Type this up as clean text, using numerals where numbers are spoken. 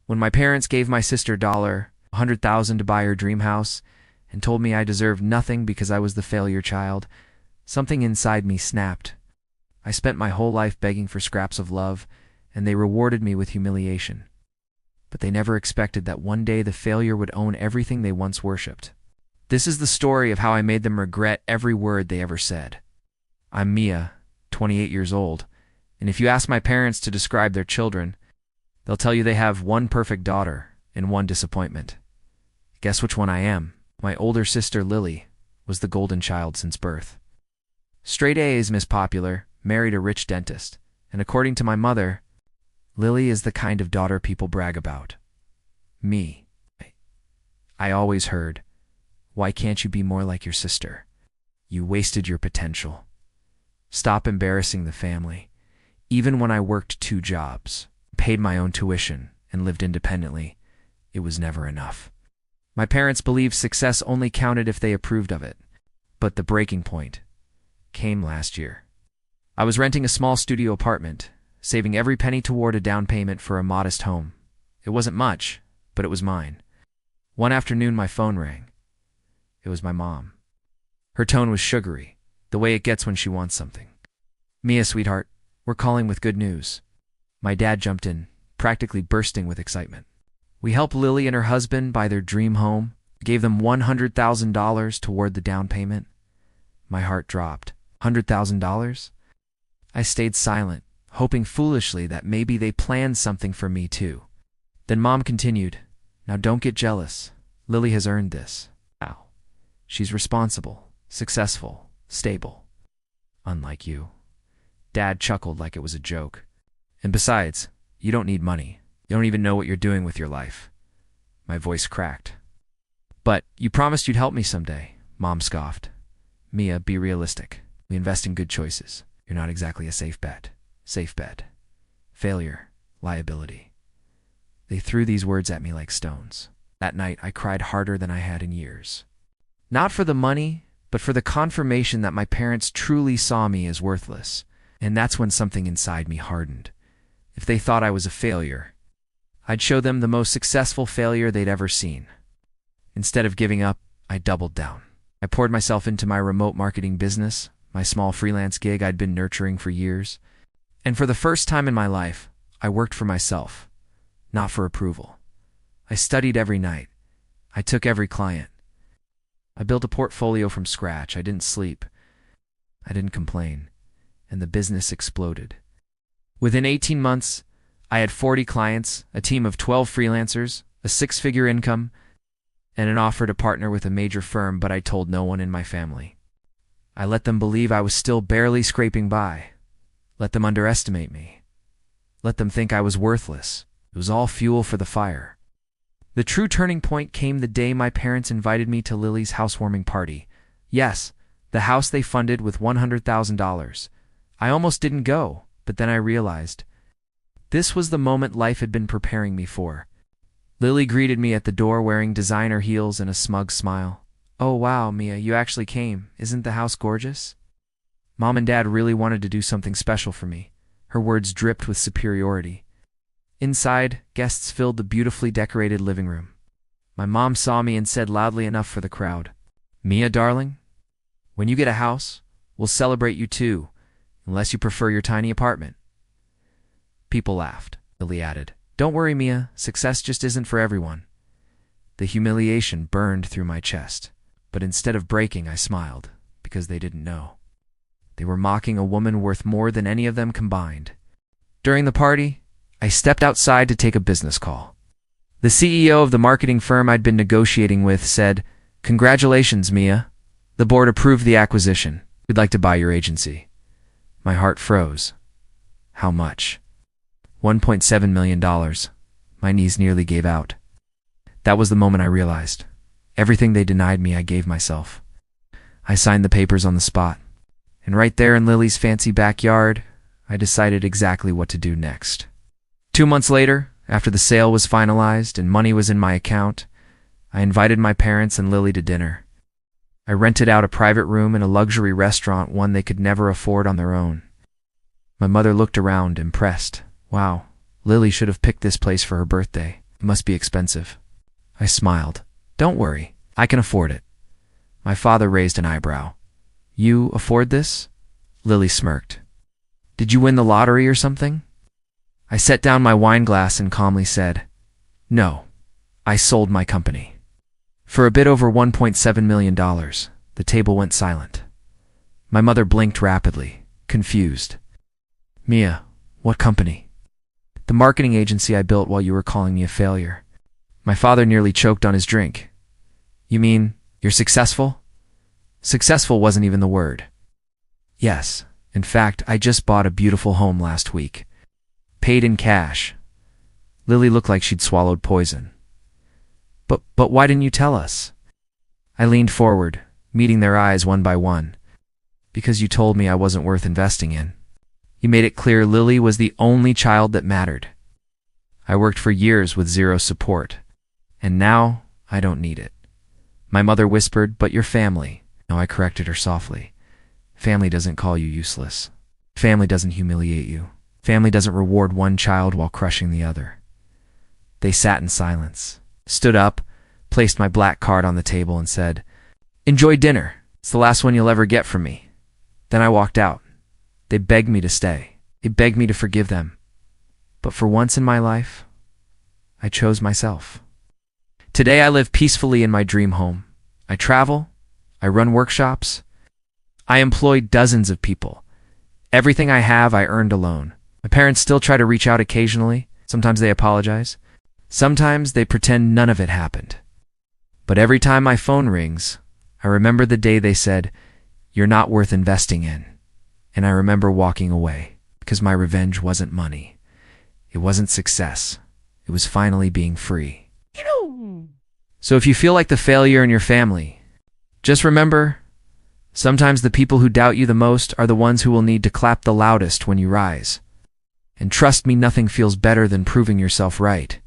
When my parents gave my sister $100,000 to buy her dream house and told me I deserved nothing because I was the failure child, something inside me snapped. I spent my whole life begging for scraps of love, and they rewarded me with humiliation. But they never expected that one day the failure would own everything they once worshipped. This is the story of how I made them regret every word they ever said. I'm Mia, 28 years old, and if you ask my parents to describe their children, they'll tell you they have one perfect daughter and one disappointment. Guess which one I am? My older sister, Lily, was the golden child since birth. Straight A's, Miss Popular, married a rich dentist, and according to my mother, Lily is the kind of daughter people brag about. Me. I always heard, "Why can't you be more like your sister? You wasted your potential. Stop embarrassing the family." Even when I worked 2 jobs, paid my own tuition, and lived independently, it was never enough. My parents believed success only counted if they approved of it. But the breaking point came last year. I was renting a small studio apartment, saving every penny toward a down payment for a modest home. It wasn't much, but it was mine. One afternoon, my phone rang. It was my mom. Her tone was sugary, the way it gets when she wants something. "Mia, sweetheart, we're calling with good news." My dad jumped in, practically bursting with excitement. "We helped Lily and her husband buy their dream home, gave them $100,000 toward the down payment." My heart dropped. $100,000? I stayed silent, hoping foolishly that maybe they planned something for me too. Then Mom continued, "Now don't get jealous. Lily has earned this. Wow. She's responsible, successful, stable. Unlike you." Dad chuckled like it was a joke. "And besides, you don't need money. You don't even know what you're doing with your life." My voice cracked. "But you promised you'd help me someday," Mom scoffed. "Mia, be realistic. We invest in good choices. You're not exactly a safe bet. Safe bet. Failure. Liability." They threw these words at me like stones. That night, I cried harder than I had in years. Not for the money, but for the confirmation that my parents truly saw me as worthless. And that's when something inside me hardened. If they thought I was a failure, I'd show them the most successful failure they'd ever seen. Instead of giving up, I doubled down. I poured myself into my remote marketing business, my small freelance gig I'd been nurturing for years. And for the first time in my life, I worked for myself, not for approval. I studied every night. I took every client. I built a portfolio from scratch. I didn't sleep. I didn't complain. And the business exploded. Within 18 months, I had 40 clients, a team of 12 freelancers, a 6-figure income, and an offer to partner with a major firm, but I told no one in my family. I let them believe I was still barely scraping by. Let them underestimate me. Let them think I was worthless. It was all fuel for the fire. The true turning point came the day my parents invited me to Lily's housewarming party. Yes, the house they funded with $100,000. I almost didn't go, but then I realized this was the moment life had been preparing me for. Lily greeted me at the door wearing designer heels and a smug smile. "Oh wow, Mia, you actually came. Isn't the house gorgeous?" Mom and Dad really wanted to do something special for me. Her words dripped with superiority. Inside, guests filled the beautifully decorated living room. My mom saw me and said loudly enough for the crowd, "Mia, darling, when you get a house, we'll celebrate you too, unless you prefer your tiny apartment." People laughed. Lily added, "Don't worry, Mia, success just isn't for everyone." The humiliation burned through my chest, but instead of breaking, I smiled, because they didn't know. They were mocking a woman worth more than any of them combined. During the party, I stepped outside to take a business call. The CEO of the marketing firm I'd been negotiating with said, "Congratulations, Mia. The board approved the acquisition. We'd like to buy your agency." My heart froze. How much? $1.7 million. My knees nearly gave out. That was the moment I realized. Everything they denied me, I gave myself. I signed the papers on the spot. And right there in Lily's fancy backyard, I decided exactly what to do next. 2 months later, after the sale was finalized and money was in my account, I invited my parents and Lily to dinner. I rented out a private room in a luxury restaurant, one they could never afford on their own. My mother looked around, impressed. Wow, Lily should have picked this place for her birthday. It must be expensive. I smiled. Don't worry, I can afford it. My father raised an eyebrow. You afford this? Lily smirked. Did you win the lottery or something? I set down my wine glass and calmly said, No, I sold my company. For a bit over $1.7 million, the table went silent. My mother blinked rapidly, confused. Mia, what company? The marketing agency I built while you were calling me a failure. My father nearly choked on his drink. You mean, you're successful? Successful wasn't even the word. Yes, in fact, I just bought a beautiful home last week. Paid in cash. Lily looked like she'd swallowed poison. But why didn't you tell us? I leaned forward, meeting their eyes one by one. Because you told me I wasn't worth investing in. You made it clear Lily was the only child that mattered. I worked for years with zero support, and now I don't need it. My mother whispered, but your family. No, I corrected her softly. Family doesn't call you useless. Family doesn't humiliate you. Family doesn't reward one child while crushing the other. They sat in silence, stood up, placed my black card on the table and said, Enjoy dinner. It's the last one you'll ever get from me. Then I walked out. They begged me to stay. They begged me to forgive them. But for once in my life, I chose myself. Today I live peacefully in my dream home. I travel. I run workshops. I employ dozens of people. Everything I have I earned alone. My parents still try to reach out occasionally. Sometimes they apologize. Sometimes they pretend none of it happened. But every time my phone rings, I remember the day they said, You're not worth investing in. And I remember walking away because my revenge wasn't money. It wasn't success. It was finally being free. So if you feel like the failure in your family, just remember, sometimes the people who doubt you the most are the ones who will need to clap the loudest when you rise. And trust me, nothing feels better than proving yourself right.